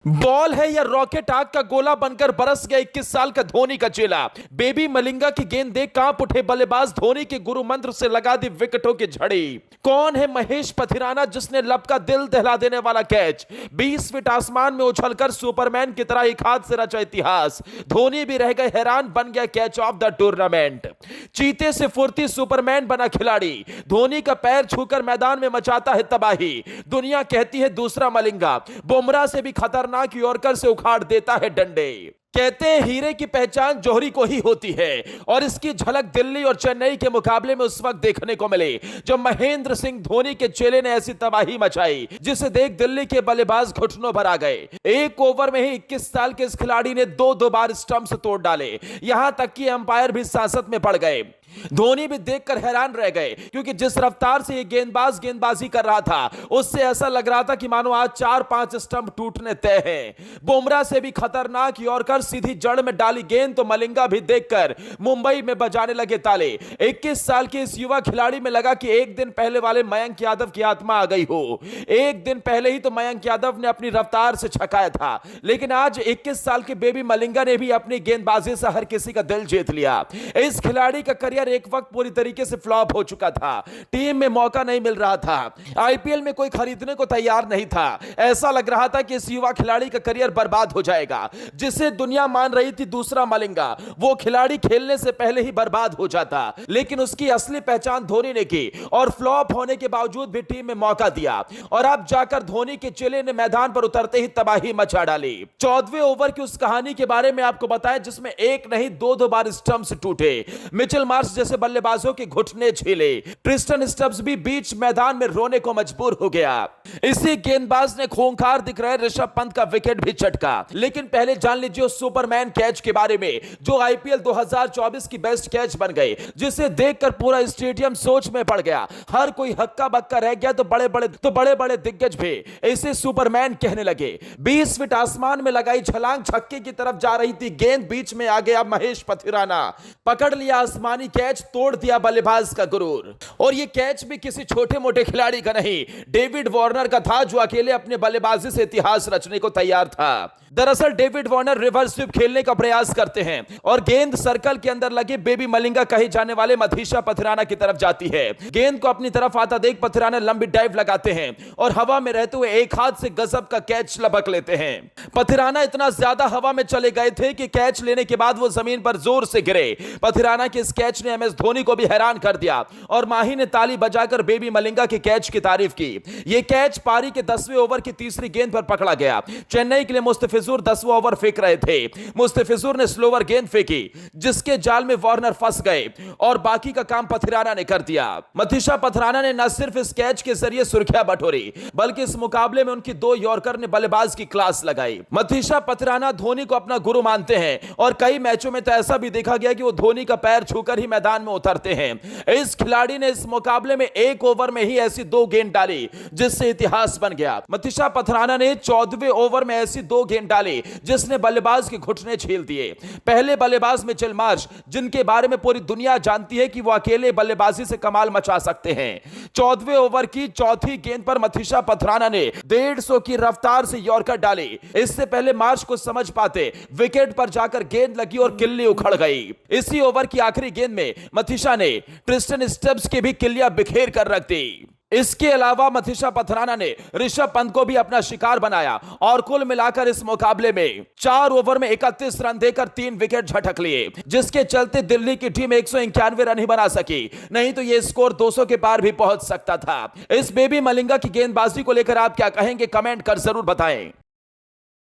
Ball है या rocket आग का गोला बनकर बरस गया 21 साल का धोनी का चेला। बेबी मलिंगा की गेंद देख कांप उठे बल्लेबाज, धोनी के गुरु मंत्र से लगा दी विकेटों की झड़ी। कौन है महेश पथिराना जिसने लब का दिल दहला देने वाला कैच 20 फीट आसमान में उछलकर सुपरमैन की तरह एक हाथ से रचा इतिहास। धोनी भी रह गए हैरान, बन गया कैच ऑफ द टूर्नामेंट। चीते से फुर्ती सुपरमैन बना खिलाड़ी, धोनी का पैर छूकर मैदान में मचाता है तबाही। दुनिया कहती है दूसरा मलिंगा, बुमराह से भी खतरनाक यॉर्कर से उखाड़ देता है डंडे। कहते हैं हीरे की पहचान जौहरी को ही होती है और इसकी झलक दिल्ली और चेन्नई के मुकाबले में उस वक्त देखने को मिले जब महेंद्र सिंह धोनी के चेले ने ऐसी तबाही मचाई जिसे देख दिल्ली के बल्लेबाज घुटनों भर आ गए। एक ओवर में ही 21 साल के इस खिलाड़ी ने दो बार स्टंप्स तोड़ डाले, यहां तक कि अंपायर भी सांसत में पड़ गए। धोनी भी देखकर हैरान रह गए क्योंकि जिस रफ्तार से ये गेंदबाज गेंदबाजी कर रहा था उससे ऐसा लग रहा था कि मानो आज 4-5 स्टंप टूटने तय हैं। बुमराह से भी खतरनाक यॉर्कर सीधी जड़ में डाली गेंद तो मलिंगा भी देखकर मुंबई में बजाने लगे ताले। 21 साल के इस युवा खिलाड़ी में लगा कि एक दिन पहले वाले मयंक यादव की आत्मा आ गई हो। एक दिन पहले ही तो मयंक यादव ने अपनी रफ्तार से छकाया था, लेकिन आज 21 साल के बेबी मलिंगा ने भी अपनी गेंदबाजी से हर किसी का दिल जीत लिया। इस खिलाड़ी का करियर एक वक्त पूरी तरीके से फ्लॉप हो चुका था, टीम में मौका नहीं मिल रहा था, आईपीएल में कोई खरीदने को तैयार नहीं था। ऐसा लग रहा था कि इस युवा खिलाड़ी का करियर बर्बाद हो जाएगा। जिसे दुनिया मान रही थी दूसरा मलिंगा, वो खिलाड़ी खेलने से पहले ही बर्बाद हो जाता, लेकिन उसकी असली पहचान धोनी ने की और फ्लॉप होने के बावजूद भी टीम में मौका दिया और अब जाकर धोनी के चेले ने मैदान पर उतरते ही तबाही मचा डाली। 14वें ओवर की उस कहानी के बारे में आपको बताएं जिसमें एक नहीं दो बार स्टंप्स टूटे, मिचेल मार्श जैसे बल्लेबाजों के घुटने झेले, ट्रिस्टन स्टब्स भी बीच मैदान में रोने को मजबूर हो गया। इसी गेंदबाज ने खूंखार दिख रहे ऋषभ पंत का विकेट भी चटका। लेकिन पहले जान लीजिए उस सुपरमैन कैच के बारे में जो आईपीएल 2024 की बेस्ट कैच बन गई, जिसे देखकर पूरा स्टेडियम सोच में पड़ गया। हर कोई हक्का बक्का रह गया तो बड़े बड़े दिग्गज भी इसे सुपरमैन कहने लगे। 20 फीट आसमान में लगाई छलांग, छक्के की तरफ जा रही थी गेंद, बीच में आ गया महेश पथिराना, पकड़ लिया आसमानी कैच, तोड़ दिया बल्लेबाज का गुरूर। और ये कैच भी किसी छोटे मोटे खिलाड़ी का नहीं, डेविड वार्नर का था जो अकेले अपने बल्लेबाजी से इतिहास रचने को तैयार था। दरअसल डेविड वार्नर रिवर्स स्वीप खेलने का प्रयास करते हैं और गेंद सर्कल के अंदर लगे बेबी मलिंगा कहे जाने वाले मथीशा पथिराना की तरफ जाती है। गेंद को अपनी तरफ आता देख पथिराना लंबी डाइव लगाते हैं और हवा में रहते हुए एक हाथ से गजब का कैच लपक लेते हैं। पथिराना इतना ज्यादा हवा में चले गए थे कि कैच लेने के बाद वो जमीन पर जोर से गिरे। पथिराना के इस कैच ने एमएस धोनी को भी हैरान कर दिया और माही ने ताली बजाकर बेबी मलिंगा के कैच की तारीफ की। यह कैच पारी के 10वें ओवर की तीसरी गेंद पर पकड़ा गया। चेन्नई के लिए मुस्तफिजुर 10वां ओवर फेंक रहे थे। मुस्तफिजुर ने स्लोवर गेंद फेंकी जिसके जाल में वार्नर फंस गए और बाकी का काम पथिराना ने कर दिया। मथीशा पथिराना ने न सिर्फ इस कैच के जरिए सुर्खियां बटोरी बल्कि इस मुकाबले में उनकी 2 यॉर्कर ने बल्लेबाज की क्लास लगाई। मथीशा पथिराना धोनी को अपना गुरु मानते हैं और कई मैचों में तो ऐसा भी देखा गया कि वो धोनी का पैर छूकर ही मैदान में उतरते हैं। इस खिलाड़ी ने इस मुकाबले में एक ओवर में ही ऐसी 2 गेंद डाली जिससे इतिहास बन गया। मथीशा पथिराना ने 14वें ओवर में ऐसी 2 गेंद डाली जिसने बल्लेबाज के घुटने छील दिए। पहले बल्लेबाज मिचेल मार्श, जिनके बारे में पूरी दुनिया जानती है कि वो अकेले बल्लेबाजी से कमाल मचा सकते हैं। 14वें ओवर की चौथी गेंद पर मथीशा पथिराना ने 150 की रफ्तार से यॉर्कर डाली। इससे पहले मार्श को समझ पाते विकेट पर जाकर गेंद लगी और किल्ली उखड़ गई। इसी ओवर की आखिरी गेंद में मथीशा ने ट्रिस्टन स्टब्स की भी किल्लियां बिखेर कर रख दी। इसके अलावा मथीशा पथिराना ने ऋषभ पंत को भी अपना शिकार बनाया और कुल मिलाकर इस मुकाबले में 4 ओवर में 31 रन देकर 3 विकेट झटक लिए, जिसके चलते दिल्ली की टीम 191 रन ही बना सकी, नहीं तो यह स्कोर 200 के पार भी पहुंच सकता था। इस बेबी मलिंगा की गेंदबाजी को लेकर आप क्या कहेंगे, कमेंट कर जरूर बताएं।